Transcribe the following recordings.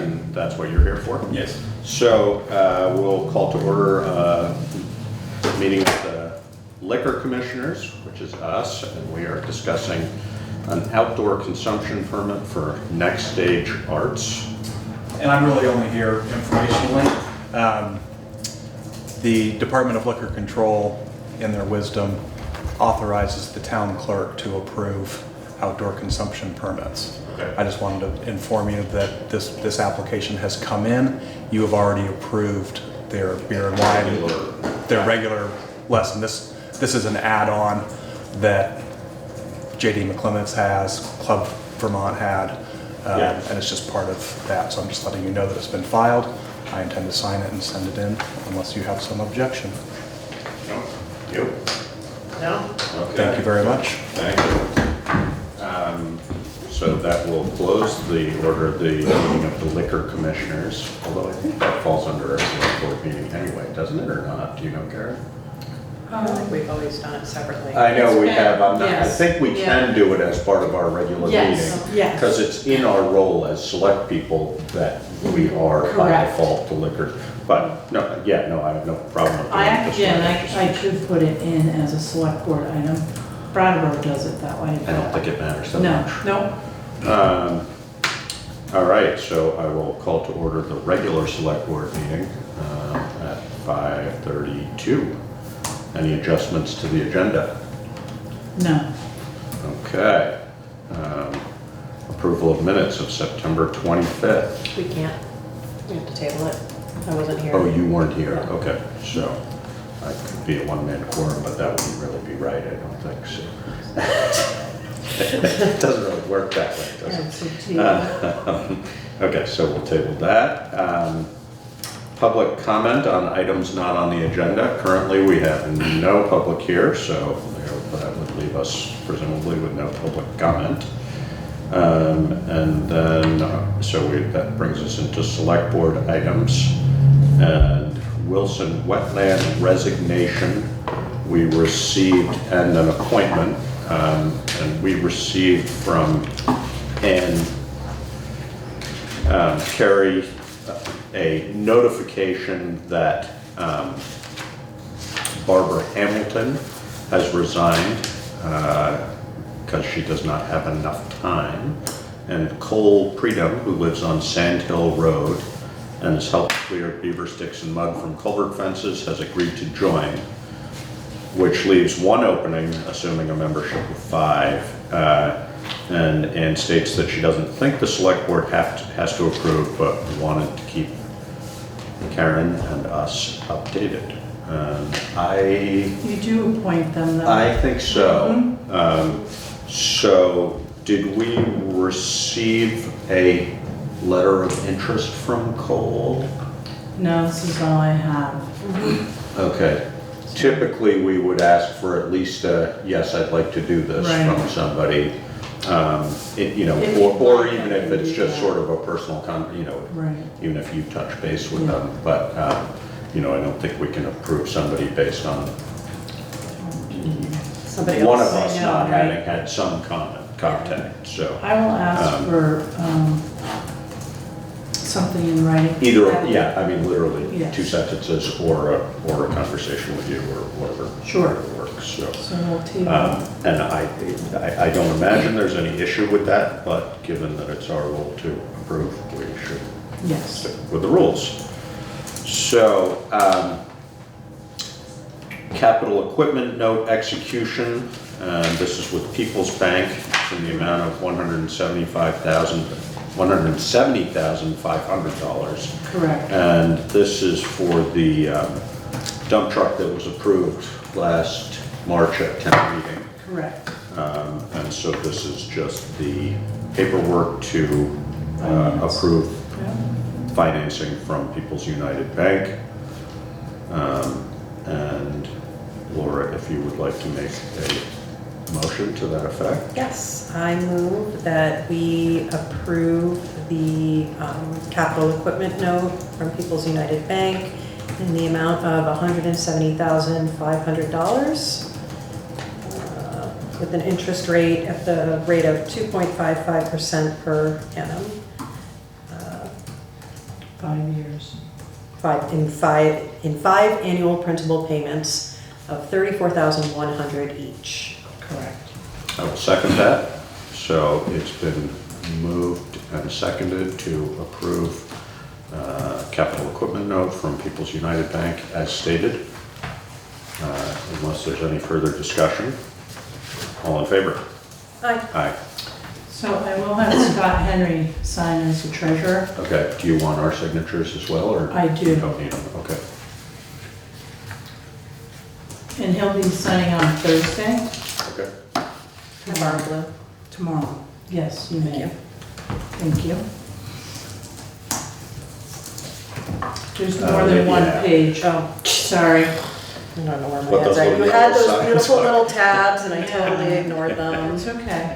and that's what you're here for? Yes. So we'll call to order a meeting of the Liquor Commissioners, which is us, and we are discussing an outdoor consumption permit for Next Stage Arts. And I'm really only here informationally. The Department of Liquor Control, in their wisdom, authorizes the town clerk to approve outdoor consumption permits. Okay. I just wanted to inform you that this application has come in. You have already approved their beer and wine, their regular lesson. This is an add-on that JD McClements has, Club Vermont had, and it's just part of that. So I'm just letting you know that it's been filed. I intend to sign it and send it in unless you have some objection. No? You? No? Okay. Thank you very much. Thank you. So that will close the order of the meeting of the Liquor Commissioners, although I think that falls under a select board meeting anyway, doesn't it, or not? Do you know, Karen? I think we've always done it separately. I know we have. I Yes. think we can do it as part of our regular Yes, meeting. yes. Because it's in our role as select people that we are by Correct. default to liquor. But, no, I have no problem with I doing it this way. I could put it in as a select board item. Brattleboro does it that way. I don't think it matters so No, much. no. All right, so I will call to order the regular select board meeting at 5:32. Any adjustments to the agenda? No. Okay. Approval of minutes of September 25th. We can't. We have to table it. I wasn't here. Oh, you weren't here, No. okay. So I could be a one-man quorum, but that wouldn't really be right, I don't think so. It doesn't really work that way, does it? That's a T. Okay, so we'll table that. Public comment on items not on the agenda. Currently, we have no public here, so that would leave us presumably with no public comment. And then, that brings us into select board items. And Wilson Wetland resignation, we received, and an appointment, and we received from Ann Carey a notification that Barbara Hamilton has resigned because she does not have enough time, and Cole Predum, who lives on Sand Hill Road and has helped clear beaver sticks and mud from culvert fences, has agreed to join, which leaves one opening, assuming a membership of 5, and states that she doesn't think the select board has to approve, but wanted to keep Karen and us updated. You do appoint them though. I think so. So did we receive a letter of interest from Cole? No, this is all I have. Okay. Typically, we would ask for at least a, yes, I'd like to do this Right. from somebody. Or If even if it's you just do sort of a personal, Right. even if you touch base with Yeah. them. But, I don't think we can approve somebody based on Somebody else. one of I us know, not right? having had some contact, so. I will ask for something in writing. Either, literally, Yes. 2 sentences or a conversation with you or whatever. Sure. whatever works, so. So we'll table. And I don't imagine there's any issue with that, but given that it's our role to approve, we should Yes. stick with the rules. So, capital equipment note execution, and this is with People's Bank. It's in the amount of $170,500. Correct. And this is for the dump truck that was approved last March at town meeting. Correct. And so this is just the paperwork to Finance. approve Yeah. financing from People's United Bank. And Laura, if you would like to make a motion to that effect? Yes, I move that we approve the capital equipment note from People's United Bank in the amount of $170,500 with an interest rate at the rate of 2.55% per annum. 5 years. in five annual principal payments of $34,100 each. Correct. I will second that. So it's been moved and seconded to approve capital equipment note from People's United Bank as stated. Unless there's any further discussion. All in favor? Aye. Aye. So I will have Scott Henry sign as the treasurer. Okay, do you want our signatures as well, or? I do. You don't need them, okay. And he'll be signing on Thursday, Okay. Barbara. tomorrow. Yes, you Thank may. you. Thank you. There's more than one yeah. page. Oh, sorry. I don't know where my What, head's those at. little You had yellow those signs beautiful are? little tabs and I Yeah. totally ignored them. It's okay.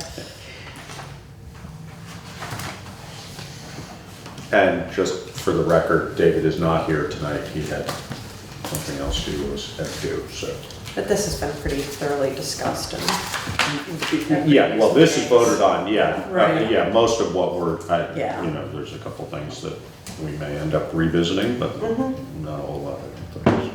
And just for the record, David is not here tonight. He had something else to do, so. But this has been pretty thoroughly discussed and. Yeah, well, this is voted on, yeah. Right. Yeah, most of what we're, Yeah. you know, there's a couple things that we may end up revisiting, but not a whole lot of things.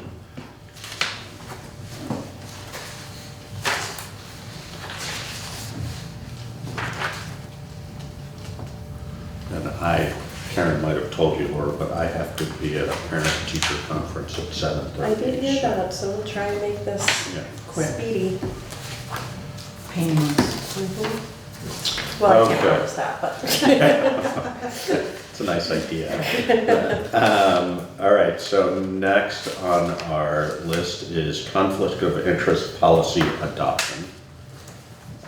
And Karen might have told you, Laura, but I have to be at a parent-teacher conference at 7:30. I did hear so- that, so we'll try and make this Yeah. Quick. speedy. Painless. Well, I can't Okay. promise that, but. It's a nice idea. All right, so next on our list is conflict of interest policy adoption.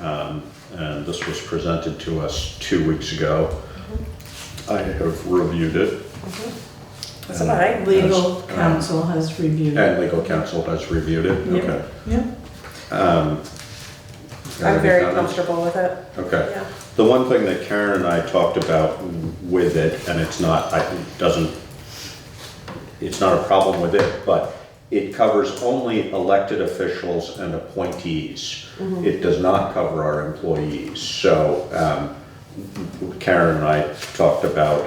And this was presented to us 2 weeks ago. I have reviewed it. So I, Legal counsel has reviewed it. And legal counsel has reviewed it? Yep. Okay. Yep. I'm very Any comments? comfortable with it. Okay. Yeah. The one thing that Karen and I talked about with it, and it's not a problem with it, but it covers only elected officials and appointees. It does not cover our employees. So Karen and I talked about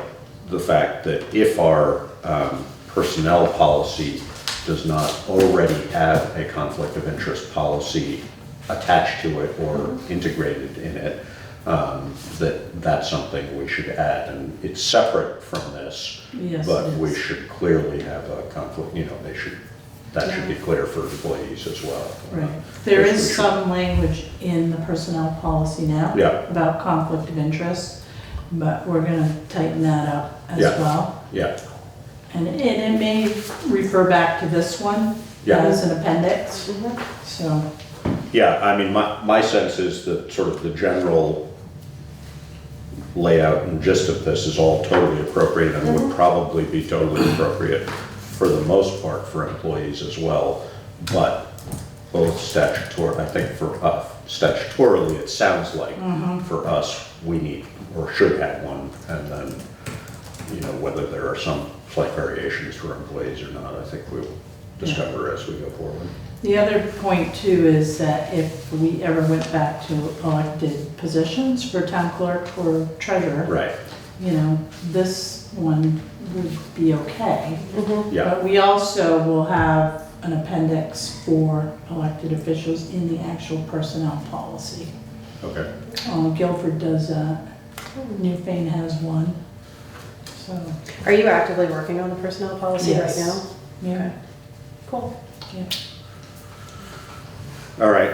the fact that if our personnel policy does not already have a conflict of interest policy attached to it or integrated in it, that's something we should add. And it's separate from this, Yes, but it we is. should clearly have a conflict, that should be clear for employees as well. Right. There Which we is should- some language in the personnel policy now Yeah. about conflict of interest, but we're gonna tighten that up as Yeah. well. Yeah, And it may refer back to this one Yeah. as an appendix, so, yeah, I mean, my sense is that sort of the general layout and gist of this is all totally appropriate and would probably be totally appropriate for the most part for employees as well, but both statutory, I think for statutorily, it sounds like for us, we need or should have one, and then, whether there are some slight variations for employees or not, I think we'll discover as we go forward. the other point too is that if we ever went back to elected positions for town clerk or treasurer, Right, this one would be okay. yeah, But we also will have an appendix for elected officials in the actual personnel policy. okay. Guilford does that. Newfane has one. So, Are you actively working on the personnel policy right Yes. now? yeah, Cool. yeah. All right,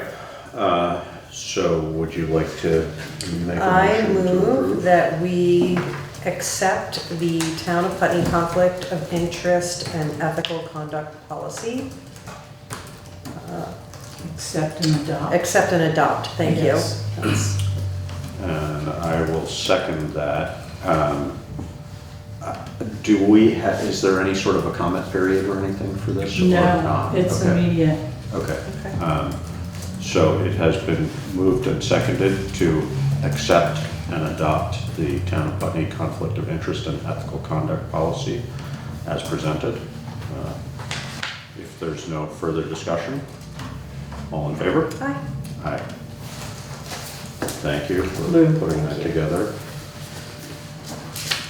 so would you like to make a I motion to move approve? that we accept the Town of Putney Conflict of Interest and Ethical Conduct Policy. Accept and adopt. Accept and adopt, thank you. Yes. That's- And I will second that. Is there any sort of a comment period or anything for this? or No, not? it's Okay. immediate. Okay. Okay. So it has been moved and seconded to accept and adopt the Town of Putney Conflict of Interest and Ethical Conduct Policy as presented. If there's no further discussion, all in favor? Aye. Aye. Thank you for Lou, putting thank that you. together.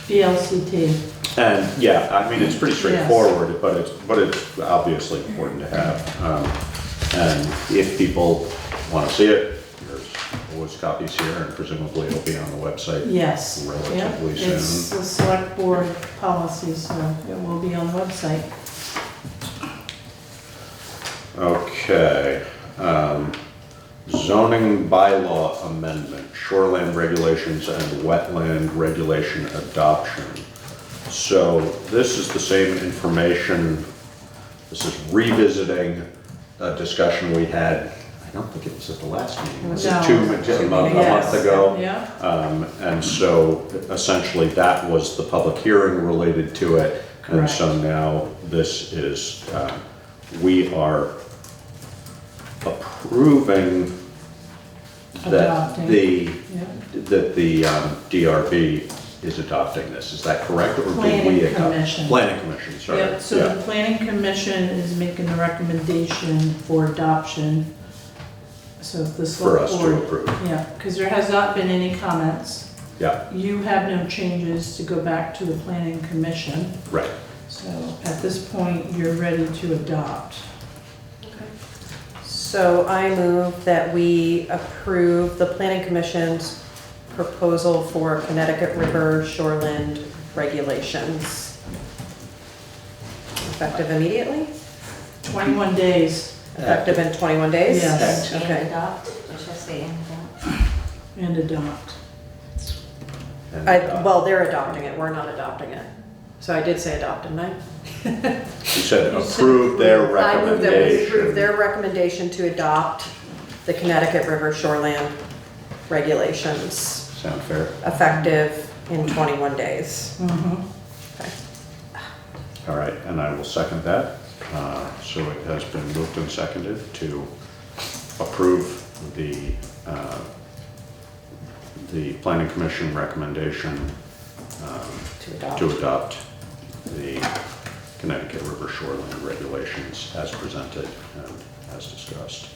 VLCT. And yeah, I mean, it's pretty straightforward, but it's obviously important to have. And if people want to see it, there's always copies here, and presumably it'll be on the website. Yes. Relatively Yep. It's soon. the select board policy, so it will be on the website. Okay, zoning bylaw amendment, shoreline regulations and wetland regulation adoption. So this is the same information, this is revisiting a discussion we had, I don't think it was at the last meeting, was it No. a month Yes. ago? Yeah. And so essentially that was the public hearing related to it. And so Correct. now this is, we are approving that Adopting. Yep. the DRB is adopting this. Is that correct? Or do Planning we adopt? Commission. Planning Commission, sorry. Yep, so Yeah. the planning commission is making the recommendation for adoption. So if the For select us to board. approve. Yeah, because there has not been any comments. Yeah, You have no changes to go back to the planning commission. right. So at this point, you're ready to adopt. So I move that we approve the planning commission's proposal for Connecticut River shoreline regulations. Effective immediately? 21 days Effective in 21 days? Yes. Okay. And adopt, or should I say and adopt? and adopt. And, Well, they're adopting it, we're not adopting it. So I did say adopt, didn't I? You said You said approve their I move that we approve recommendation. their recommendation to adopt the Connecticut River shoreline regulations, Sound fair? effective in 21 days. Mhm. Okay. All right, and I will second that. So it has been moved and seconded to approve the planning commission recommendation to adopt the Connecticut River shoreline regulations as presented and as discussed.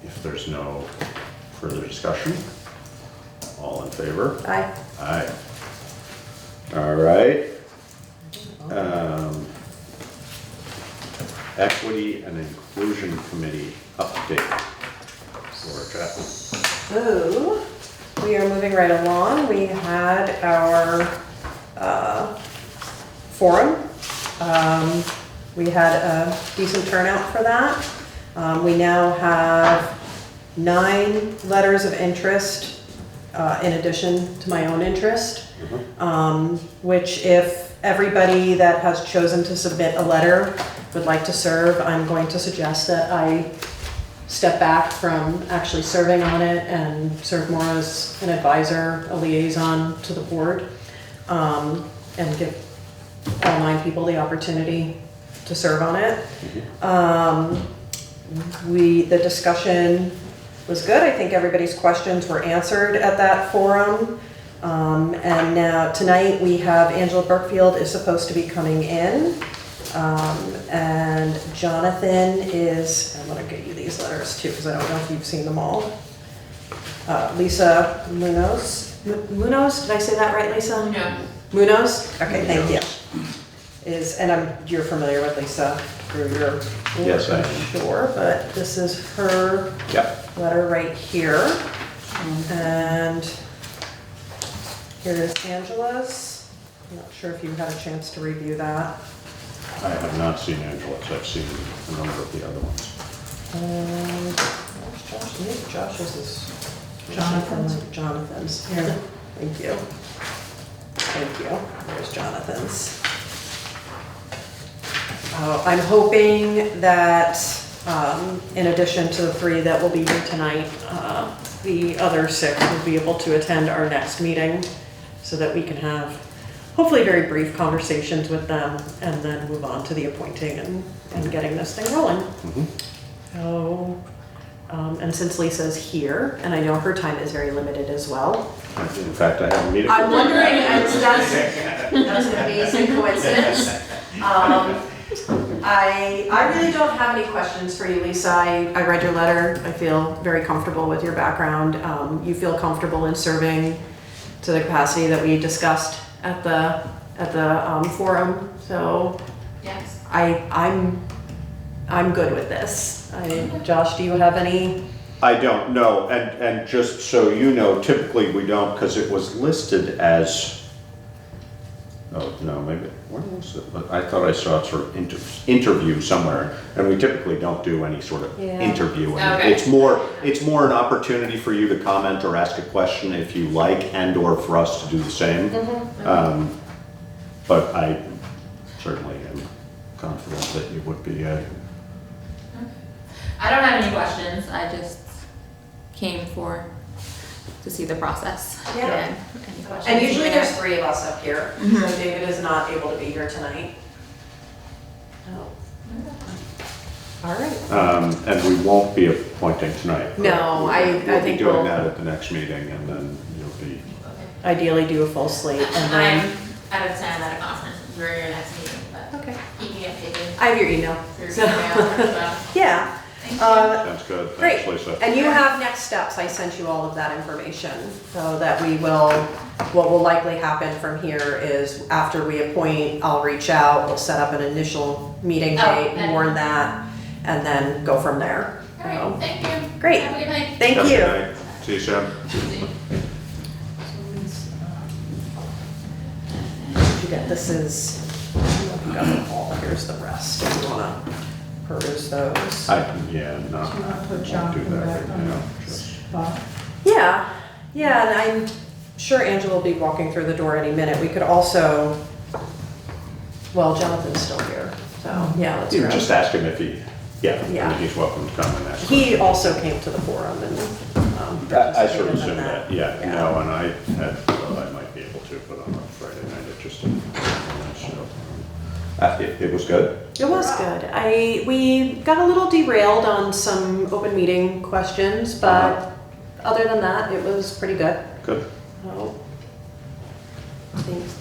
If there's no further discussion, all in favor? Aye. Aye. All right. Equity and Inclusion Committee update. Laura Chapman. So, we are moving right along. We had our forum. We had a decent turnout for that. We now have 9 letters of interest in addition to my own interest, which if everybody that has chosen to submit a letter would like to serve, I'm going to suggest that I step back from actually serving on it and serve more as an advisor, a liaison to the board, and give all 9 people the opportunity to serve on it. The discussion was good. I think everybody's questions were answered at that forum. And now tonight we have Angela Burkfield is supposed to be coming in. And Jonathan is, I'm gonna get you these letters too, because I don't know if you've seen them all. Lisa Munoz, did I say that right, Lisa? No. Munoz? Okay, thank you. You're familiar with Lisa through your work, Yes, I am. I'm sure, but this is her Yep. letter right here. And here is Angela's. I'm not sure if you had a chance to review that. I have not seen Angela's. I've seen a number of the other ones. Where's Josh? Maybe Josh's is. Jonathan's. Jonathan's. Here. Thank you. Thank you. There's Jonathan's. I'm hoping that, in addition to the 3 that will be here tonight, the other 6 will be able to attend our next meeting so that we can have hopefully very brief conversations with them and then move on to the appointing and getting this thing rolling. So, and since Lisa's here, and I know her time is very limited as well, In fact, I have a meeting. I'm wondering, that's an amazing coincidence. I really don't have any questions for you, Lisa. I read your letter. I feel very comfortable with your background. You feel comfortable in serving to the capacity that we discussed at the at the forum, so Yes. I'm good with this. Josh, do you have any? I don't know, and just so you know, typically we don't, because it was listed as, oh, no, maybe, where was it? But I thought I saw it sort of interview somewhere, and we typically don't do any sort of Yeah. interview. And Okay. it's more an opportunity for you to comment or ask a question if you like, and/or for us to do the same. But I certainly am confident that you would be, I don't have any questions, I just came to see the process. Yeah. And any questions? And usually you may there's have. 3 of us up here, so David is not able to be here tonight. All right. and we won't be appointing tonight. No, I We'll be think doing we'll that at the next meeting, and then you'll be, ideally do a full slate and then. I'm out of town at a conference for your next meeting, but Okay. keep me updated I have your email. through So- email as well. Yeah. Thank you. sounds good. Great. Thanks, Lisa. And you have next steps. I sent you all of that information so that what will likely happen from here is after we appoint, I'll reach out, we'll set up an initial meeting Oh, date, and- warn that, and then go from there. All right, thank you. Great. Have a good night. Thank Have a you. good night. See you soon. You got, this is, you got them all, here's the rest, if you wanna peruse those. Yeah, no, Do you want to put won't Jonathan do that back right on now. the Just- spot? Yeah, and I'm sure Angela will be walking through the door any minute. We could also, well, Jonathan's still here, so, yeah, let's You grab. just ask him if he, I Yeah. mean, he's welcome to come and ask. He also came to the forum and, I sort of participated in assumed that, yeah, Yeah. no, and I had, thought I might be able to, but on a Friday night, it just didn't. So, it was good. It was good. We got a little derailed on some open meeting questions, but other than that, it was pretty good. Good. Oh. Thanks.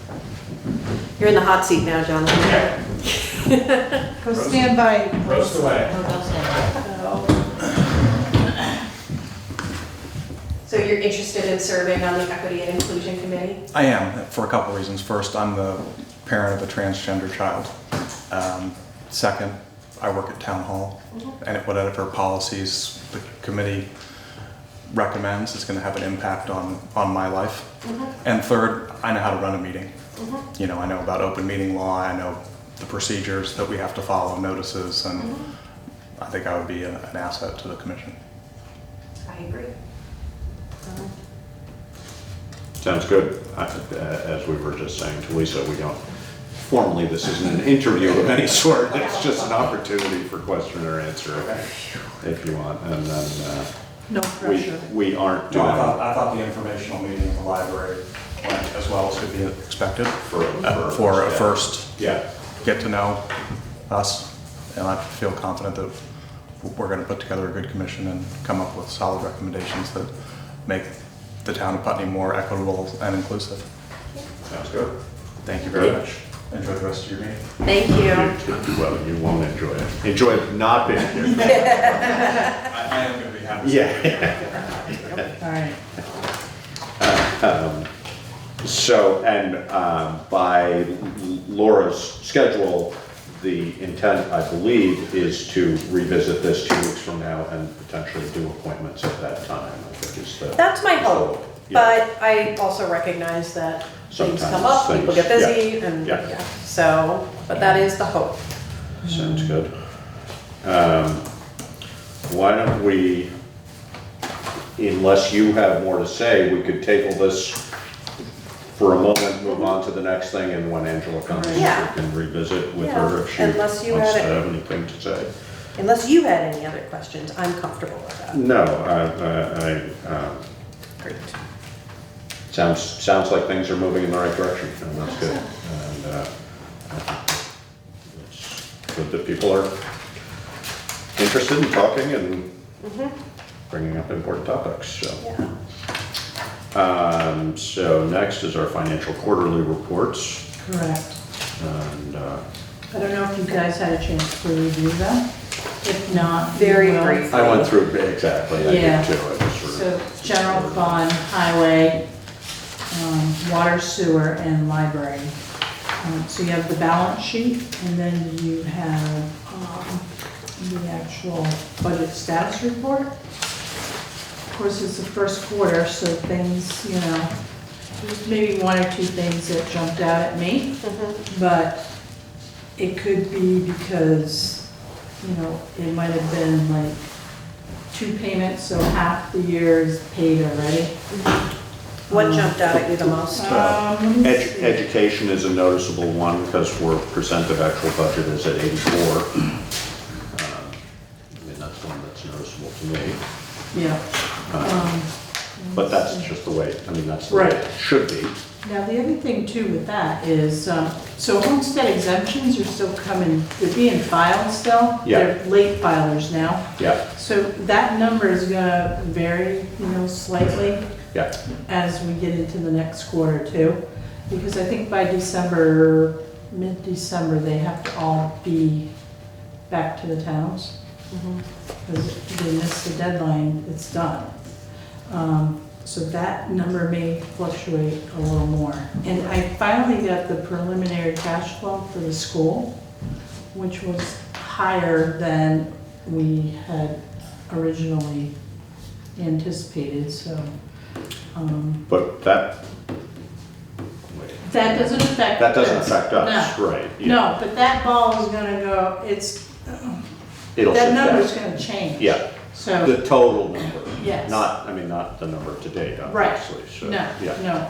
You're in the hot seat now, Jonathan. Go stand by. Roast away. So you're interested in serving on the Equity and Inclusion Committee? I am, for a couple reasons. First, I'm the parent of a transgender child. Second, I work at Town Hall, and whatever policies the committee recommends is going to have an impact on my life. And third, I know how to run a meeting. You know, I know about open meeting law, I know the procedures that we have to follow, notices, and I think I would be an asset to the commission. I agree. Sounds good. As we were just saying to Lisa, we don't, formally, this isn't an interview of any sort. It's just an opportunity for question or answer if you want. And then No pressure. we aren't No, doing I thought the informational meeting at the library went as well as could be expected for a yeah. first Yeah, get to know us, and I feel confident that we're going to put together a good commission and come up with solid recommendations that make the town of Putney more equitable and inclusive. sounds good. Thank you very much. Enjoy the rest of your meeting. Thank you. Well, you won't enjoy it. Enjoy not being here. I am going to be happy. Yeah. All right. So, and by Laura's schedule, the intent, I believe, is to revisit this 2 weeks from now and potentially do appointments at that time, I think is the. That's my hope, Yeah. but I also recognize that things come Sometimes up, people get things- busy, and, Yeah. yeah, so, but that is the hope. Sounds good. Why don't we, unless you have more to say, we could table this for a moment, move on to the next thing, and when Angela comes, we Yeah. can revisit with Yeah, her if she unless wants you to had it. have anything to say. Unless you had any other questions, I'm comfortable with that. No, Great. sounds like things are moving in the right direction, and that's good. And I think it's good that people are interested in talking and bringing up important topics, so. Yeah. So next is our financial quarterly reports, Correct. and, I don't know if you guys had a chance to review them. If not, you Very will. brief. I went through, exactly, I Yeah. did too, I just sort So of. general fund, highway, water, sewer, and library. So you have the balance sheet, and then you have the actual budget status report. Of course, it's the first quarter, so things, you know, there's maybe one or two things that jumped out at me, but it could be because, you know, it might have been like 2 payments, so half the year is paid already. What jumped out at you the most? Let me see. Education is a noticeable one because we're percent of actual budget is at 84. I mean, that's one that's noticeable to me. Yeah. But that's just the way, I mean, that's the way Right. it should be. Now, the other thing too with that is, so homestead exemptions are still coming, they're being filed still. Yeah. They're late filers now. Yeah, So that number is gonna vary, you know, slightly yeah. as we get into the next quarter too. Because I think by December, mid-December, they have to all be back to the towns. Because if they miss the deadline, it's done. So that number may fluctuate a little more. And I finally got the preliminary cash flow for the school, which was higher than we had originally anticipated, so. But that, wait, That doesn't affect. that doesn't us. affect us, No. right? yeah. No, but that ball is gonna go, It'll that shift number's back. gonna change. Yeah, So, the total number. yes. Not, I mean, not the number to date, Right. obviously, so, no, yeah. no.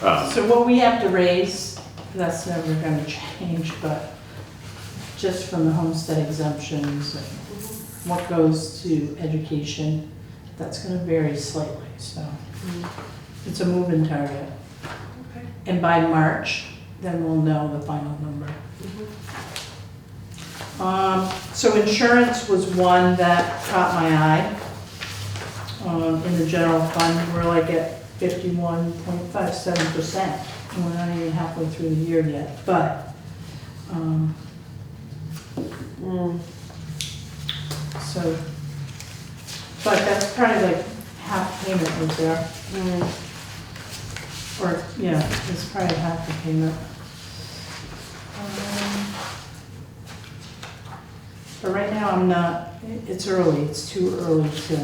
Um, So what we have to raise, that's never gonna change, but just from the homestead exemptions and what goes to education, that's gonna vary slightly, so. It's a moving target. And by March, then we'll know the final number. So insurance was one that caught my eye. In the general fund, we're like at 51.57%. And we're not even halfway through the year yet, but, so, but that's probably like half payment right there. Or, yeah, it's probably half the payment. But right now, I'm not, it's early, it's too early to,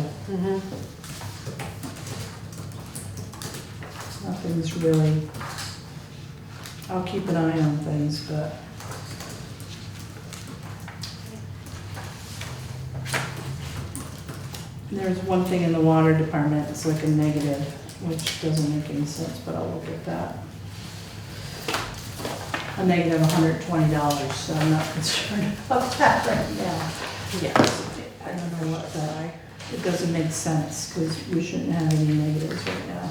nothing's really, I'll keep an eye on things, but. There's one thing in the water department, it's like a negative, which doesn't make any sense, but I'll look at that. A negative $120, so I'm not concerned about that right now. Yes, I don't know what that, it doesn't make sense, because we shouldn't have any negatives right now.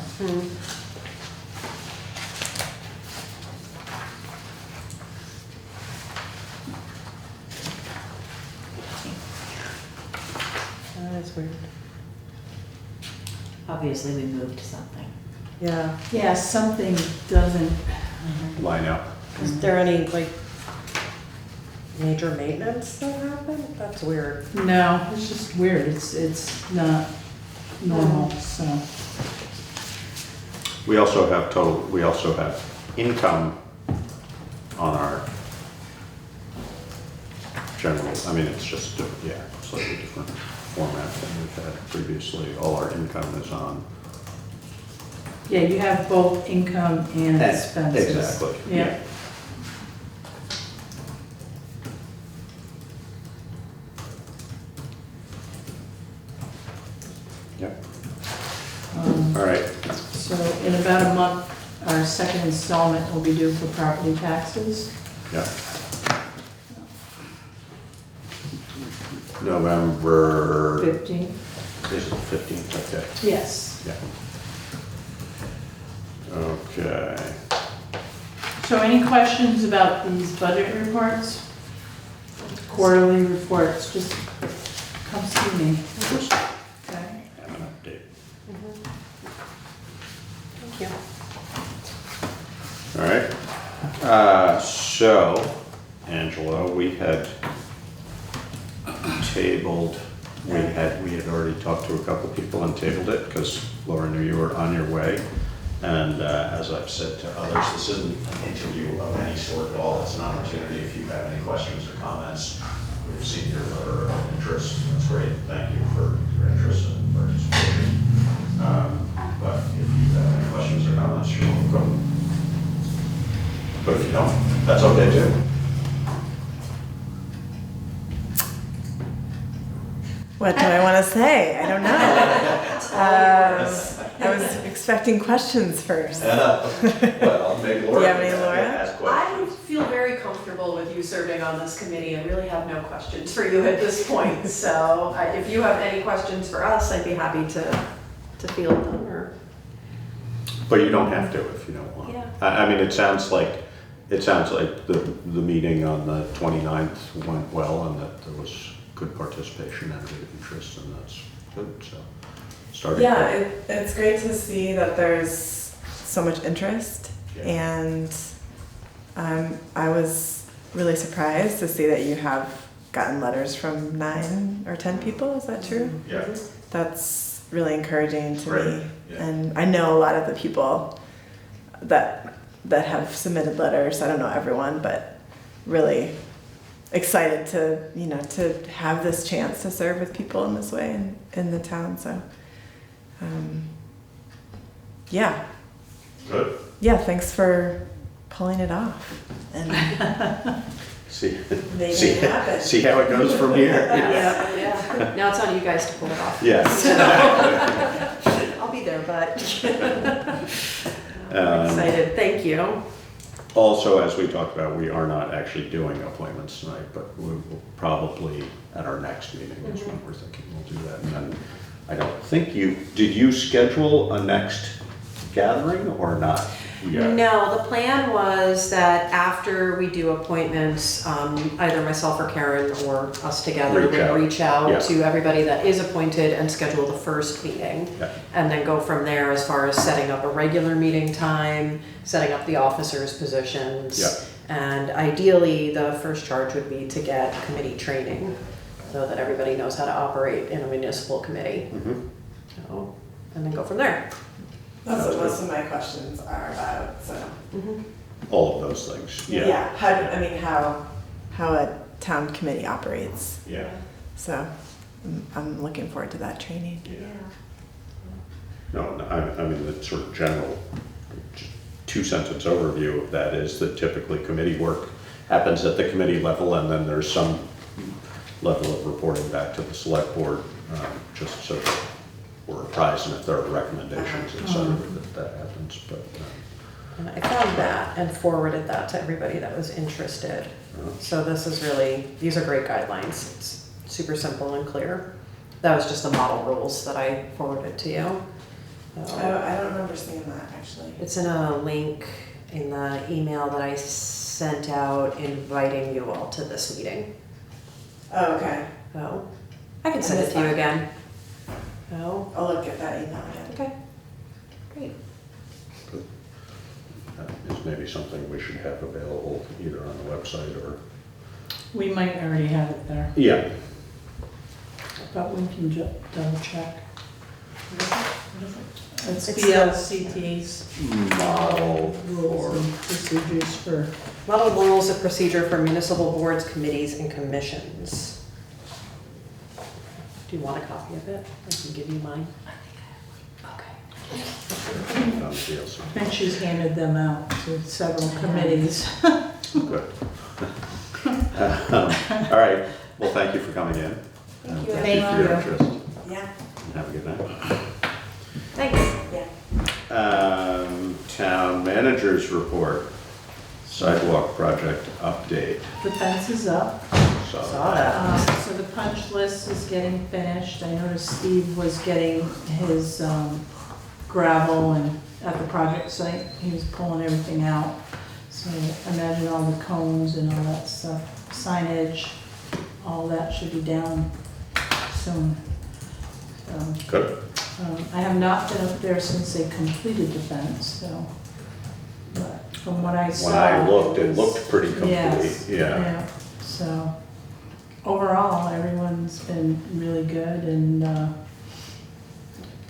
That's weird. Obviously, we moved something. Yeah. Yeah, something doesn't, Line up. Is there any, like, major maintenance that happened? That's weird. no, it's just weird, it's not normal, so. We also have income on our general, I mean, it's just, yeah, slightly different format than we've had previously. All our income is on. Yeah, you have both income and expenses. Exactly, Yeah. yeah. Yep, all right. So in about a month, our second installment will be due for property taxes. Yeah. November, 15. is it 15th? Okay, Yes. yeah. Okay. So any questions about these budget reports? Quarterly reports, just come see me. Just Okay. have an update. Thank you. All right. So, Angela, we had tabled, we had already talked to a couple people and tabled it because Laura knew you were on your way. And as I've said to others, this isn't an interview of any sort at all. It's an opportunity if you have any questions or comments. We've seen your letter of interest. That's great. Thank you for your interest and participation. But if you have any questions or comments, you're welcome. But if you don't, that's okay too. What do I want to say? I don't know. I was expecting questions first. Well, maybe Laura. Do you have any, can Laura? ask I questions. feel very comfortable with you serving on this committee. I really have no questions for you at this point. So if you have any questions for us, I'd be happy to field them or. But you don't have to if you don't want. Yeah. I mean, it sounds like the meeting on the 29th went well and that there was good participation and good interest, and that's good. So starting. Yeah, it's great to see that there's so much interest, Yeah. and I was really surprised to see that you have gotten letters from 9 or 10 people. Is that true? Yeah. That's really encouraging to Great, me, yeah. and I know a lot of the people that have submitted letters. I don't know everyone, but really excited to have this chance to serve with people in this way in the town. So, yeah, thanks for pulling it off and See making it happen. see how it goes from here. Yeah. Now it's on you guys to pull it off. Yes. I'll be there, but Um, excited. Thank you. Also, as we talked about, we are not actually doing appointments tonight, but we will probably at our next meeting is when we're thinking we'll do that. And then I don't think did you schedule a next gathering or not? Yeah. No, the plan was that after we do appointments, either myself or Karen or us together Reach would out. reach out Yeah. to everybody that is appointed and schedule the first meeting. Yeah. And then go from there as far as setting up a regular meeting time, setting up the officers' positions. Yeah. And ideally, the first charge would be to get committee training so that everybody knows how to operate in a municipal committee. Mhm. So, and then go from there. That's what most of my questions are about. So, All of those things. Yeah. how a town committee operates. Yeah. So, I'm looking forward to that training. Yeah. No, I mean, the sort of general 2-sentence overview of that is that typically committee work happens at the committee level, and then there's some level of reporting back to the select board, just so that we're apprised, and if there are recommendations, et cetera, that happens. But And I found that and forwarded that to everybody that was interested. So this is really, these are great guidelines. It's super simple and clear. That was just the model rules that I forwarded to you. I don't remember seeing that actually. It's in a link in the email that I sent out inviting you all to this meeting. Oh, okay. Oh, I can send it to you again. Oh, I'll look at that email again. okay, great. that is maybe something we should have available either on the website or. We might already have it there, Yeah. but we can double check. It's It's BLCT's Model rules and procedures for, Model rules of procedure for municipal boards, committees, and commissions. Do you want a copy of it? I can give you mine. Okay. and she's handed them out to several committees. Good. All right, well, thank you for coming in. Thank you. Thank Thank you for your you. interest. Yeah. Have a good night. Thanks. Yeah. Town managers report, sidewalk project update. The fence is up. Saw that. So the punch list is getting finished. I noticed Steve was getting his gravel and at the project site, he was pulling everything out. So imagine all the cones and all that stuff, signage, all that should be down soon. So, Good. I have not been up there since they completed the fence, so, but from what I saw. When I looked, it was- looked pretty complete, Yes, yeah. So overall, everyone's been really good and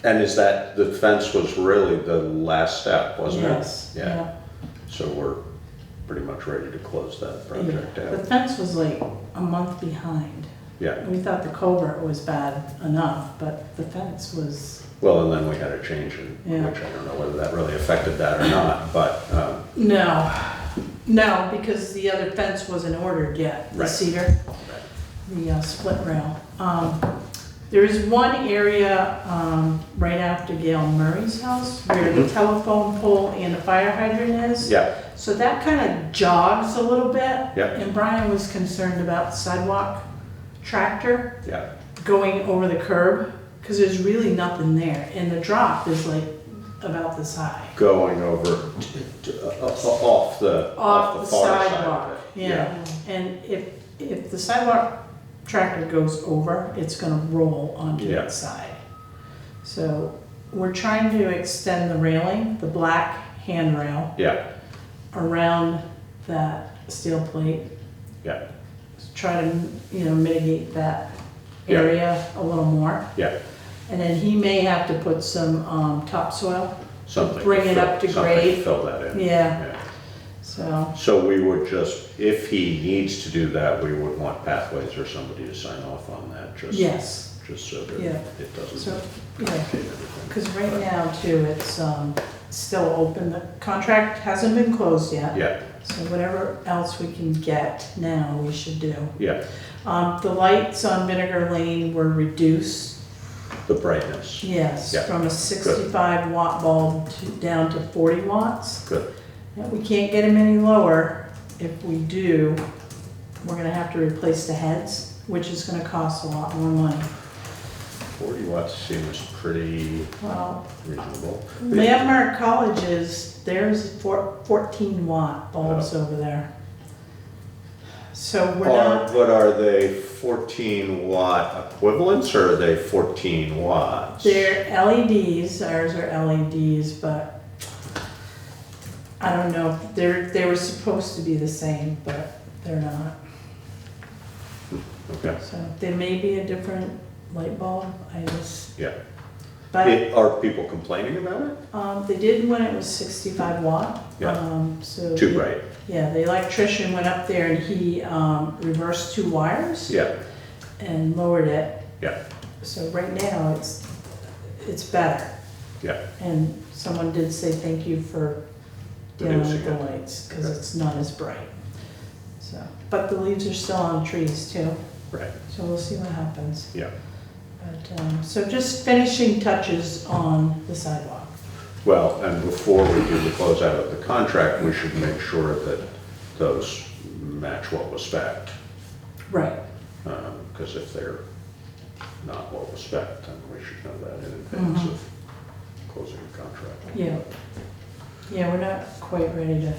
And is that, the fence was really the last step, wasn't it? Yes, yeah. So we're pretty much ready to close that project The out. fence was like a month behind. Yeah, We thought the culvert was bad enough, but the fence was, well, and then we had a change in, Yeah. which I don't know whether that really affected that or not, but, no, because the other fence wasn't ordered yet, the Right. cedar, the split rail. There is one area right after Gail Murray's house where the telephone pole and the fire hydrant is. yeah, So that kind of jogs a little bit. Yeah. And Brian was concerned about the sidewalk tractor yeah, going over the curb, because there's really nothing there. And the drop is like about this high. going over off the Off the far side sidewalk, of it. yeah. And if the sidewalk tractor goes over, it's gonna roll onto Yeah. that side. So we're trying to extend the railing, the black handrail, Yeah, around that steel plate. yeah, Try to, mitigate that Yeah. area a little more. yeah, And then he may have to put some topsoil, something. Bring it fill- up to something grade. Fill that in. yeah, so, So we would just, if he needs to do that, we would want Pathways or somebody to sign off on that, just. yes. Just so that Yeah. it doesn't So, complicate yeah, everything. because right now too, it's still open, the contract hasn't been closed yet. Yeah, So whatever else we can get now, we should do. yeah, The lights on Vinegar Lane were reduced, the brightness, yes, Yeah. from a 65 watt bulb down to 40 watts. good, Yeah, we can't get them any lower. If we do, we're gonna have to replace the heads, which is gonna cost a lot more money. 40 watts seems pretty Well, reasonable. Landmark College's, there's 14 watt bulbs over there. So we're not, But are they 14 watt equivalents or are they 14 watts? they're LEDs, ours are LEDs, but I don't know, they were supposed to be the same, but they're not. Okay, So there may be a different light bulb, I just, yeah. but Are people complaining about it? they did when it was 65 watt. Yeah. So Too bright? yeah, the electrician went up there and he reversed 2 wires Yeah, and lowered it. yeah, So right now it's better. yeah, And someone did say thank you for dealing with Reducing the it. lights because Okay. it's not as bright. So, but the leaves are still on trees too, right, so we'll see what happens. yeah. But, so just finishing touches on the sidewalk. Well, and before we do the closeout of the contract, we should make sure that those match what was spec'd. Right. Because if they're not what was spec'd, then we should know that in advance Mhm. of closing the contract. Yeah. Yeah, we're not quite ready to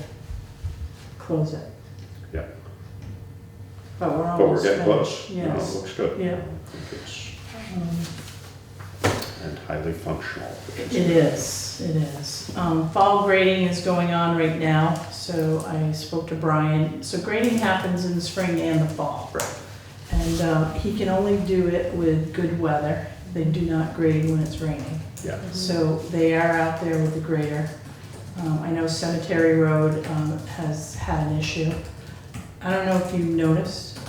close it. Yeah. But we're But we're almost getting finished. close. No, it Yes. looks good. Yeah. I think it's, Um, and highly functional. It is, it is. Fall grading is going on right now, so I spoke to Brian. So grading happens in the spring and the fall. Right. And he can only do it with good weather. They do not grade when it's raining. Yeah, So they are out there with the grader. I know Cemetery Road has had an issue. I don't know if you noticed.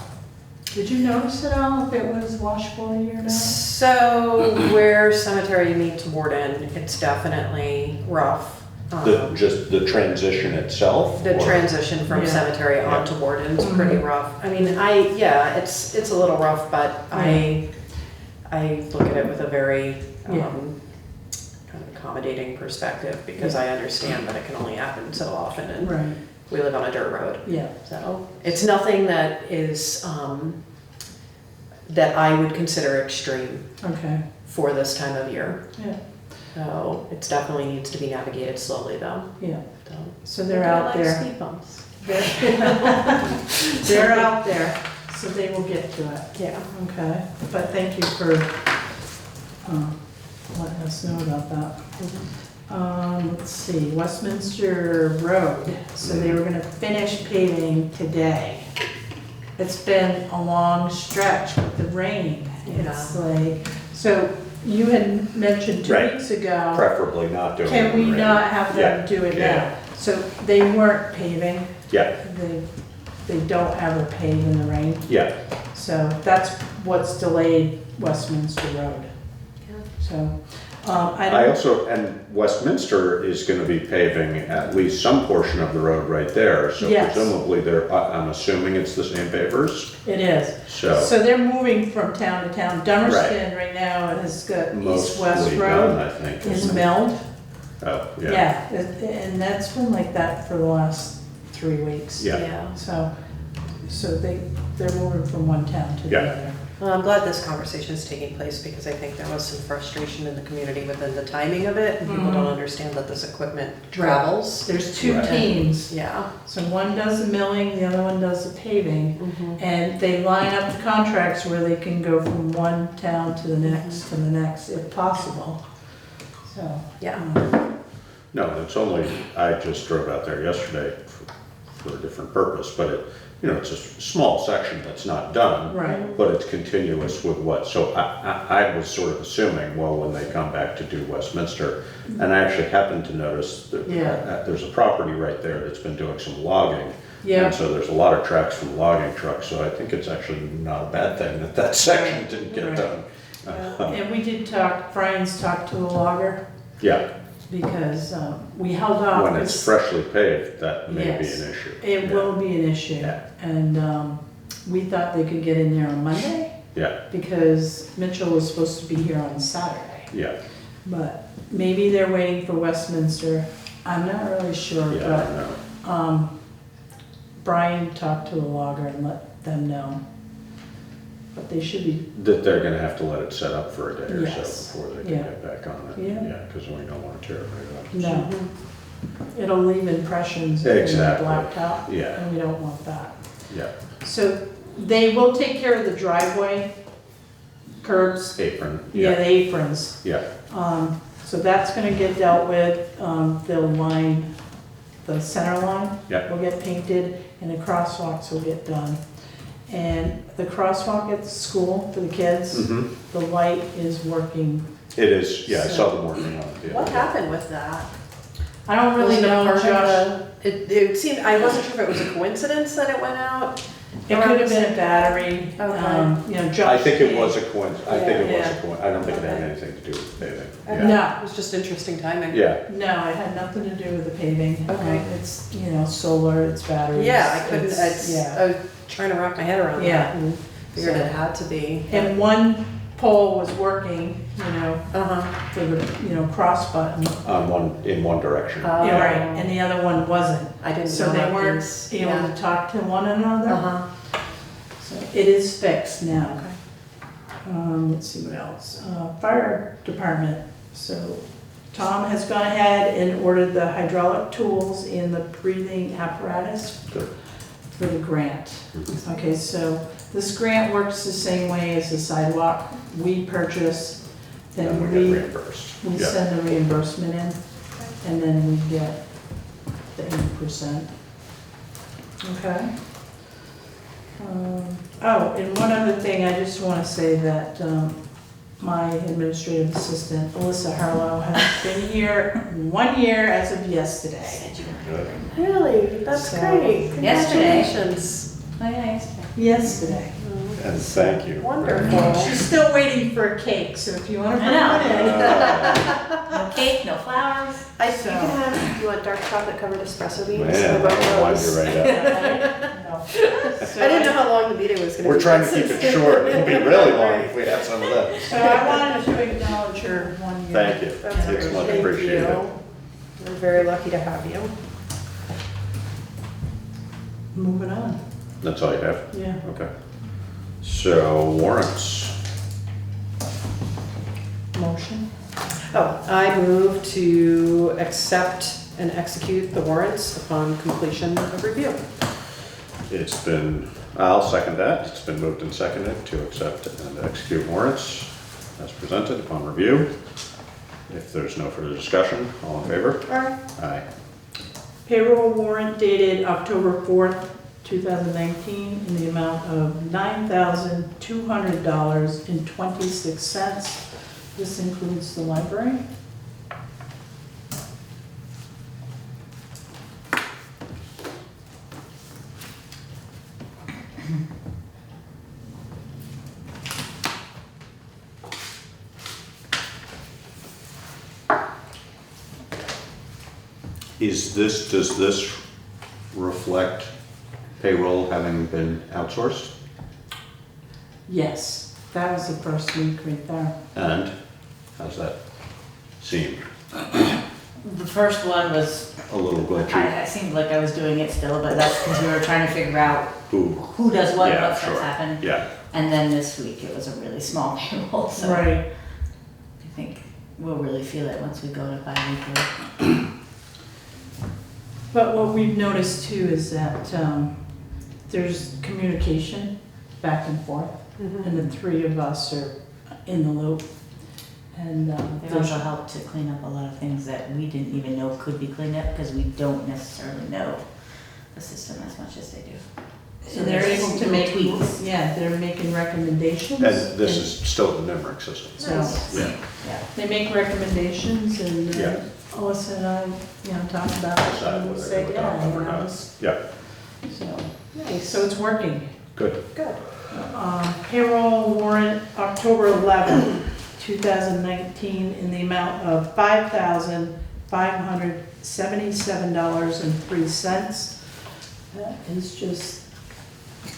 Did you notice at all if it was washable a year now? So where Cemetery meets Warden, it's definitely rough. just the transition itself? The or- transition from Yeah. Yeah. Cemetery onto Warden is pretty Mhm. rough. I mean, it's a little rough, but I look at it with a very Yeah. kind of accommodating perspective because I understand that it can only happen so often and Right, we live on a dirt road. yeah. So it's nothing that is, that I would consider extreme Okay, for this time of year. yeah, So it definitely needs to be navigated slowly though. yeah. So So they're out Nobody likes there. Speed bumps. They're out there, so they will get to it. Yeah. Okay, but thank you for letting us know about that. Let's see, Westminster Road, so they were gonna finish paving today. It's been a long stretch with the rain. It's like, so you had mentioned 2 Right. weeks ago, Preferably not doing it. can we in rain. not have them Yeah, do it yeah. now? So they weren't paving, Yeah, they don't ever pave in the rain, yeah, so that's what's delayed Westminster Road. So, I I don't, also, and Westminster is gonna be paving at least some portion of the road right there, so Yes. presumably they're, I'm assuming it's the same pavers, it is. so. So they're moving from town to town. Dummerston right now has got east-west Mostly done, road I think, is isn't it? milled. Oh, yeah, Yeah, and that's been like that for the last 3 weeks. yeah, So they're moving from one town to the Yeah. other. Well, I'm glad this conversation is taking place because I think there was some frustration in the community within the timing of it. And people don't understand that this equipment travels. There's 2 Right. teams. Yeah. So one does the milling, the other one does the paving. Mhm. And they line up the contracts where they can go from one town to the next if possible. So. Yeah. no, it's only, I just drove out there yesterday for a different purpose, but it, you know, it's a small section that's not done. Right. But it's continuous with what, so I was sort of assuming, well, when they come back to do Westminster, and I actually happened to notice that Yeah. there's a property right there that's been doing some logging. Yeah. And so there's a lot of tracks from logging trucks, so I think it's actually not a bad thing that that section didn't get Right. done. And we did talk, Brian's talked to the logger Yeah, because we held off. when it's freshly paved, that may be Yes. an issue. It Yeah. will be an issue. Yeah. And we thought they could get in there on Monday Yeah, because Mitchell was supposed to be here on Saturday. yeah, But maybe they're waiting for Westminster. I'm not really sure, yeah, I don't know. but Brian talked to the logger and let them know. But they should be, That they're gonna have to let it set up for a day or Yes. so before they can Yeah. get back on it. Yeah. Yeah, because we don't wanna tear it right up. no. It'll leave impressions in the Exactly. blacktop. Yeah. And we don't want that. Yeah, So they will take care of the driveway, curbs, apron, the yeah, aprons. yeah, So that's gonna get dealt with. They'll line, the center line Yeah. will get painted and the crosswalks will get done. And the crosswalk at the school for the kids, mhm. the light is working. It is, yeah, I saw them working on it. the What other day. happened with that? I don't really Was it know, part of Josh. it seemed, I wasn't sure if it was a coincidence that it went out. It could have been a battery, Okay. you know, Josh. I think it came- was a coincidence, I think it was Yeah. a coincidence, I don't think it had Okay. anything to do with paving. Okay. Yeah, It was just interesting timing. yeah, No, it had nothing to do with the paving. Okay. It's, you know, solar, it's batteries. Yeah, I couldn't, yeah. I was trying to wrap my head around Yeah. that and figured So- it had to be. And one pole was working, you know, Uh-huh. for the, you know, cross button. in one direction. Yeah, right, and the other one wasn't. I didn't know So they that weren't piece. able Yeah. to talk to one another. Uh-huh. So it is fixed now. Okay. Let's see what else. Fire department. So Tom has gone ahead and ordered the hydraulic tools and the breathing apparatus Good. for the grant. Mhm. Okay, so this grant works the same way as the sidewalk. We purchase, Then then we get we reimbursed. we Yeah. send the reimbursement in, and then we get the 80%. Okay? Oh, and one other thing, I just want to say that my administrative assistant, Alyssa Harlow, has been here 1 year as of yesterday. Good. Really? That's So- great. Yesterday. Congratulations. Oh, yeah, yesterday. Yesterday. And thank you. Wonderful. She's still waiting for a cake, so if you want to bring I one in. No cake, no flowers. You can have, you want dark chocolate covered espresso beans? Man, What about I wind those? you right up. No. I didn't know how long the meeting was gonna be. We're trying to keep it short, it'll be really long if we have some of that. So I wanted to acknowledge her 1 year. Thank you, That's it's great. much Thank appreciated. you. We're very lucky to have you. Moving on, That's all you have? yeah. Okay. So warrants, Motion? Oh, I move to accept and execute the warrants upon completion of review. it's been, I'll second that, it's been moved and seconded to accept and execute warrants as presented upon review. If there's no further discussion, all in favor? Aye. Payroll warrant dated October 4th, 2019, in the amount of $9,200.26 This includes the library. Does this reflect payroll having been outsourced? Yes, that was the first week right there. And how's that seem? The first one was, A little glitchy? I seemed like I was doing it still, but that's because we were trying to figure out Who? who does what, Yeah, what sure. starts happening. Yeah, And then this week, it was a really small payroll, so I Right. think we'll really feel it once we go to bi-weekly. But what we've noticed too is that there's communication back and forth, and the three of us are in the loop. And They've also helped to clean up a lot of things that we didn't even know could be cleaned up because we don't necessarily know the system as much as they do. So and they're there's able to little make, tweaks. yeah, they're making recommendations. and this is still the NIMRIC system. So Yeah, Yeah. they make recommendations and Yeah. Alyssa and I, talk about it Decide and we whether say, to yeah, adopt them or not. this- Yeah, so, Nice. so it's working. good. Good. Payroll warrant October 11th, 2019 in the amount of $5,577.03. That is just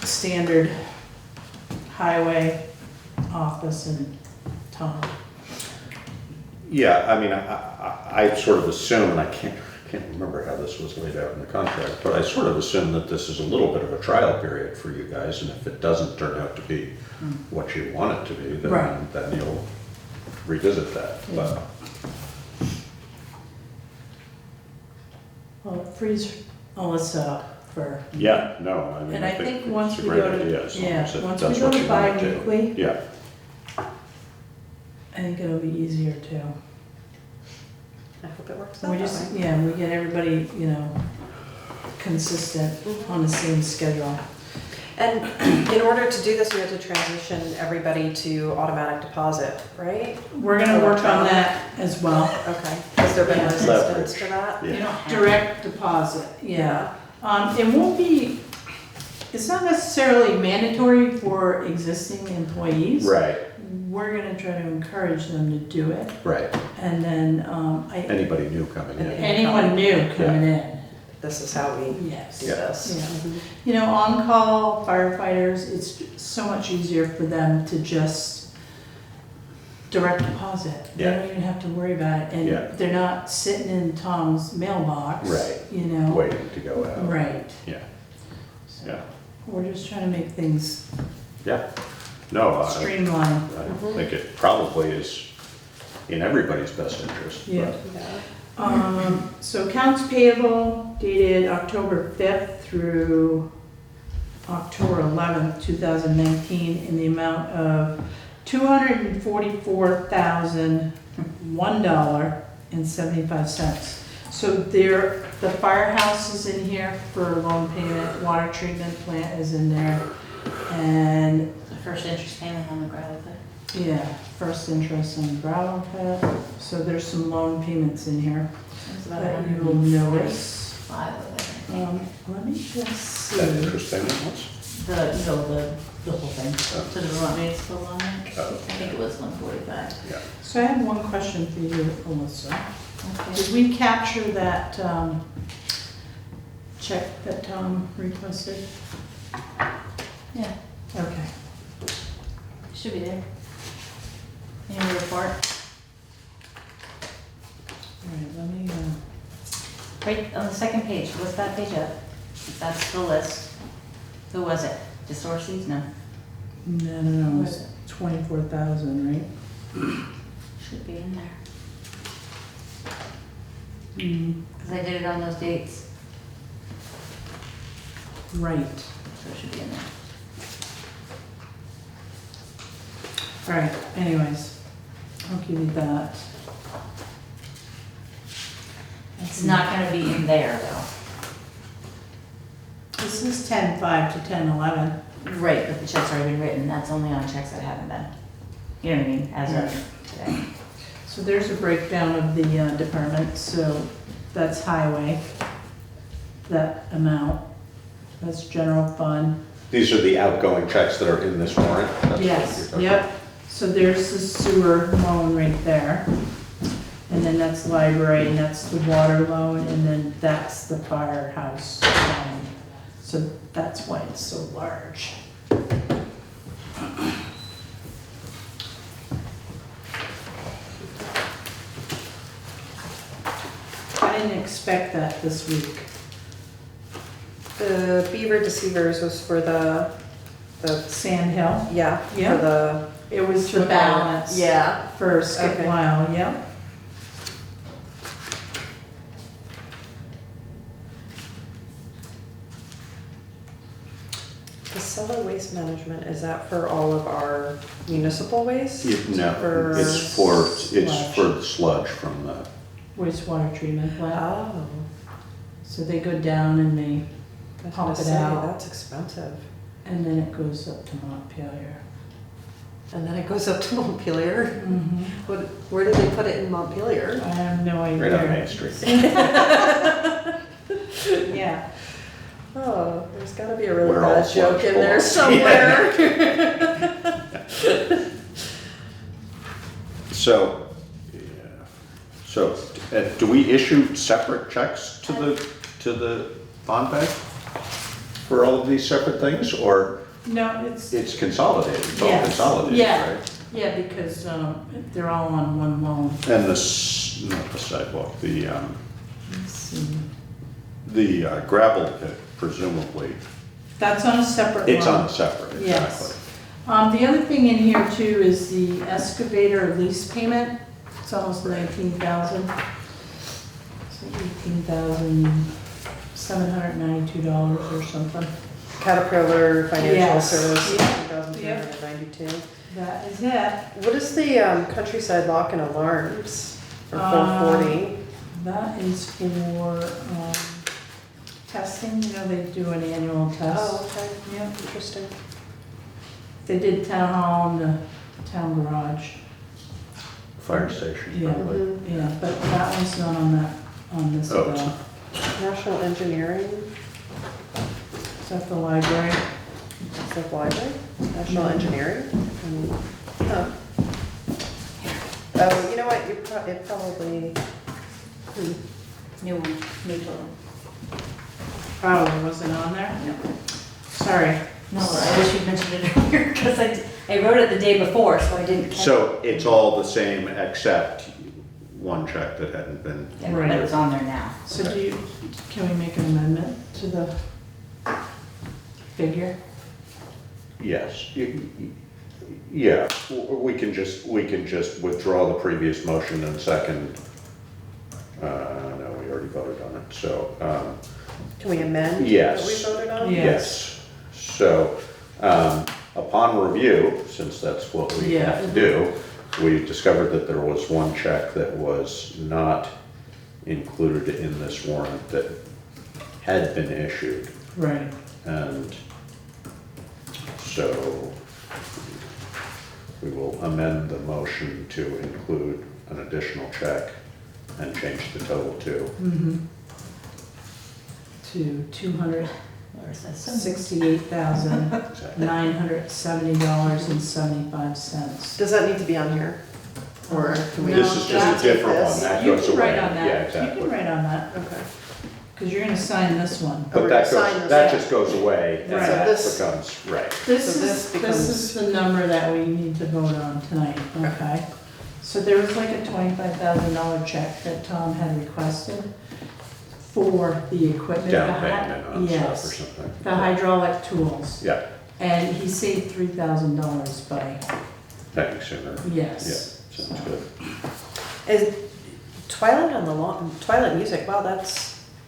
standard highway office and Tom. Yeah, I mean, I sort of assume, and I can't remember how this was laid out in the contract, but I sort of assume that this is a little bit of a trial period for you guys, and if it doesn't turn out to be what you want it to be, Right. then you'll revisit that, but, Well, it frees Alyssa up for, yeah, no, I mean, and I think once it's a we great go idea, to, as long yeah, as it once we does go what to you want it to. bi-weekly, Yeah, I think it'll be easier too. I hope it works out We that just, way. yeah, we get everybody, consistent on the same schedule. And in order to do this, we have to transition everybody to automatic deposit, right? We're gonna work on that as well. Okay. Has there been Yeah. resistance to that? You yeah, don't have Direct deposit, yeah. It won't be, it's not necessarily mandatory for existing employees. right, We're gonna try to encourage them to do it. right. And then, Anybody new coming in, anyone new coming in, This is how we yes. do Yeah. this. Yeah. On-call firefighters, it's so much easier for them to just direct deposit. They Yeah. don't even have to worry about it, Yeah. and they're not sitting in Tom's mailbox. Right. Waiting to go out. Right. Yeah, So yeah, we're just trying to make things yeah. No, streamlined. I think it probably is in everybody's best interest. but- Yeah. Yeah. So accounts payable dated October 5th through October 11th, 2019 in the amount of $244,001.75. So the firehouse is in here for loan payment, water treatment plant is in there, and the first interest payment on the gravel pit. yeah, first interest on the gravel pit. So there's some loan payments in here It's about that you will notice. 145 of it, I think. Let me just That see. interest payment was? The whole thing. So do we want me to still on there? Oh. I think it was 145. Yeah. So I have one question for you, Alyssa. Okay. Did we capture that check that Tom requested? Yeah, Okay. should be there. In your report, All right, let me, right on the second page, what's that page up? That's the list. Who was it? DeSorces? No, no, it's 24,000, right? should be in there. Mm, Because I did it on those dates, right. so it should be in there. All right, anyways, I'll give you that. It's not gonna be in there though. This is 10/5 to 10/11. Right, but the check's already been written, that's only on checks that haven't been. You know what I mean, as of today. So there's a breakdown of the departments, so that's highway, that amount. That's general fund. These are the outgoing checks that are in this warrant? That's what Yes, you're talking yep. So there's the sewer loan right there. And then that's library, and that's the water loan, and then that's the firehouse loan. So that's why it's so large. I didn't expect that this week. The beaver deceivers was for the, Sand Hill, yeah, Yeah. for the. it was for the balance. Yeah. For Skip Okay. Lyle, yep. The solid waste management, is that for all of our municipal waste? No, For- it's for the sludge from the, Wastewater treatment plant. Oh, So they go down and they, I was Pump gonna it say, out. that's expensive. and then it goes up to Montpelier. And then it goes up to Montpelier. Mhm. Where do they put it in Montpelier? I have no idea. right on Main Street. Yeah. Oh, there's gotta be a really Where all bad joke sludge in there belongs. somewhere. So, yeah, so, do we issue separate checks to the bond bank for all of these separate things, or No, it's, it's consolidated, it's all Yes. consolidated, Yeah. right? yeah, because they're all on one loan. And not the sidewalk, Let's see. the gravel pit presumably, That's on a separate loan. it's on separate, Yes. exactly. The other thing in here too is the excavator lease payment. It's almost 19,000. So $18,792 or something. Caterpillar Financial Yes. Service, Yeah. 2,392. That is it. What is the Countryside Lock and Alarms for 440? That is for testing, you know, they do an annual test. Oh, okay, Yeah, interesting. they did town hall and the town garage. Fire station, Yeah. probably. Mhm. Yeah, but that one's not on that, on this Oh, it's bill. National Engineering, Is that the library? is that library? National Mhm. Engineering? Oh. Oh, you know what, it probably, New one, new total. Probably wasn't on there? No. Sorry. No, I wish you'd mentioned it earlier, because I wrote it the day before, so I didn't catch it. So it's all the same except one check that hadn't been, Yeah, but it's on there now. So can we make an amendment to the figure? yes. Yeah, we can just withdraw the previous motion and second. No, we already voted on it, so, can we amend Yes. what we voted on? Yeah. yes. So, upon review, since that's what we Yeah. have to do, we discovered that there was one check that was not included in this warrant that had been issued. Right. And so we will amend the motion to include an additional check and change the total to, Mm-hmm. To Laura says so. $268,970.75. Does that need to be on here? Or can we? No, this is just that's a different this. one, that You goes can away. write on that. Yeah, You exactly. can write on that, Okay. because you're gonna sign this one. Oh, But we're that gonna sign goes, this, that yeah. just goes away and Right. So that this- becomes, right. This So this is becomes- the number that we need to vote on tonight, okay? So there was like a $25,000 check that Tom had requested for the equipment. Down the hy- payment on stuff or Yes, something. the hydraulic tools. Yeah, And he saved $3,000 by, paying sooner. yes. Yeah, sounds good. Is Twilight on the lawn, Twilight Music, wow,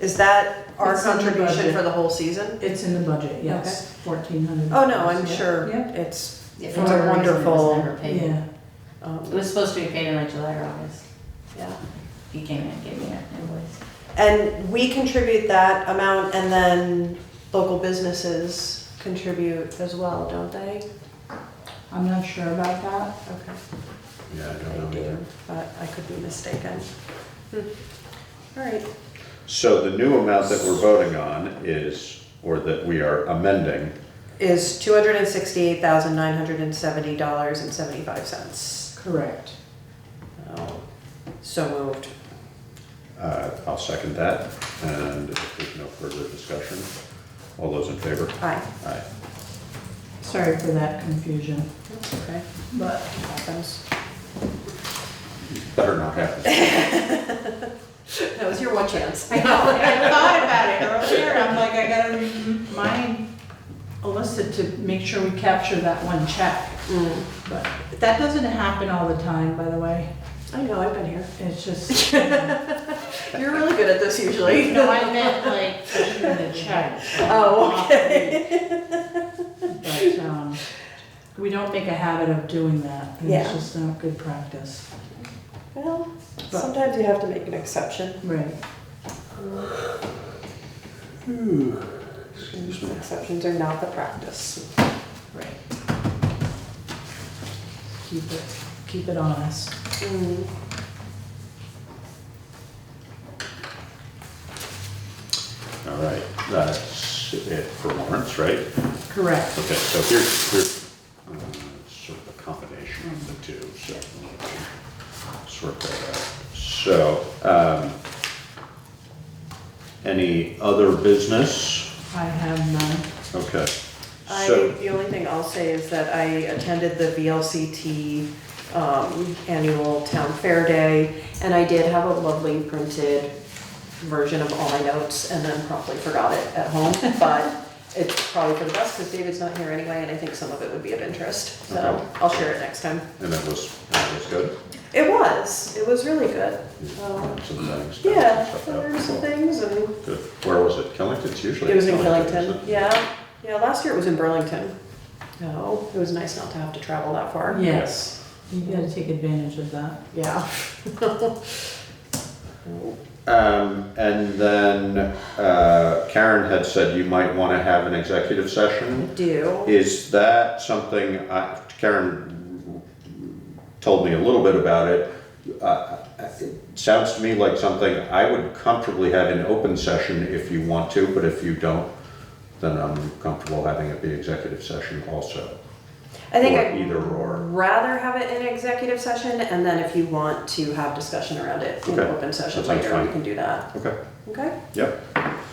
is that our It's in the contribution budget. for the whole season? It's in the budget, yes, 1,400. Oh, no, I'm Yeah, sure Yeah, it's Yeah, It's for a whatever reason, it was wonderful- never paid. yeah. It um, was supposed to be paid in like July or August. yeah. He came in and gave me an invoice. And we contribute that amount and then local businesses contribute as well, don't they? I'm not sure about that. Okay. Yeah, I don't know They do. either. but I could be mistaken. All right. So the new amount that we're voting on is, or that we are amending, Is $268,970.75. Correct. So moved. I'll second that, and if there's no further discussion, all those in favor? Aye. Aye. Sorry for that confusion, That's okay. but Happens. Better not happen. That was your one chance. I know, I thought about it earlier, I'm like, I gotta remind Alyssa to make sure we capture that one check. But that doesn't happen all the time, by the way. I know, I've been here. It's just, You're really good at this usually. no, I meant like issuing the check. Oh, okay. But, we don't make a habit of doing that, and Yeah. it's just not good practice. Well, sometimes you have to make an exception. Right. Exceptions are not the practice. Right. Keep it honest. All right, that's it for warrants, right? Correct. Okay, so here's sort of a combination of the two, so let's sort that out. So, any other business? I have none. Okay. The So, only thing I'll say is that I attended the VLCT annual town fair day, and I did have a lovely printed version of all my notes and then promptly forgot it at home, but it's probably for the best because David's not here anyway, and I think some of it would be of interest, so Okay. I'll share it next time. and it was good? It was really good. Some things. Yeah, stuff I out. learned some things and Good. Where was it? Killington? It's usually. it was in Killington, Killington, isn't it? yeah, last year it was in Burlington. No, it was nice not to have to travel that far. Yes. You gotta take advantage of that. Yeah. And then Karen had said you might want to have an executive session. Do. Is that something, Karen told me a little bit about it. It sounds to me like something I would comfortably have in open session if you want to, but if you don't, then I'm comfortable having it be executive session also. I think Or I'd either or. rather have it in executive session, and then if you want to have discussion around it in Okay. open session That sounds later, fine. we can do that. Okay, Okay? yep.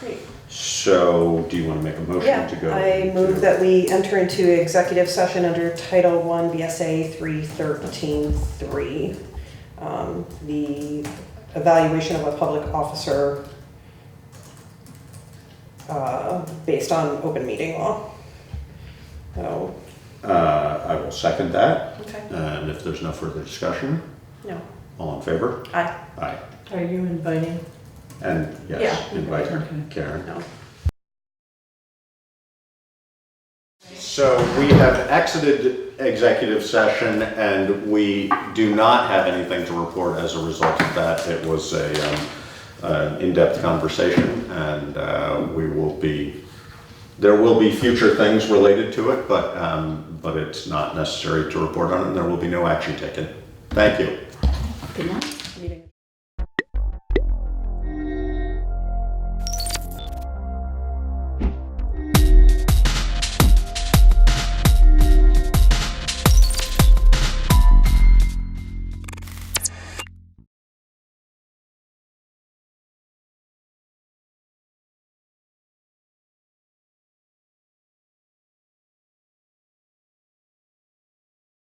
Great. So do you want to make a motion Yeah, to go? I move to- that we enter into executive session under Title I BSA 313-3. The evaluation of a public officer based on open meeting law. So, I will second that, okay, and if there's no further discussion, no, all in favor? aye, Aye. Are you inviting? And yes, Yeah. invite Okay. Karen. no. So we have exited executive session and we do not have anything to report as a result of that. It was an in-depth conversation and there will be future things related to it, but it's not necessary to report on it and there will be no action taken. Thank you. Good night.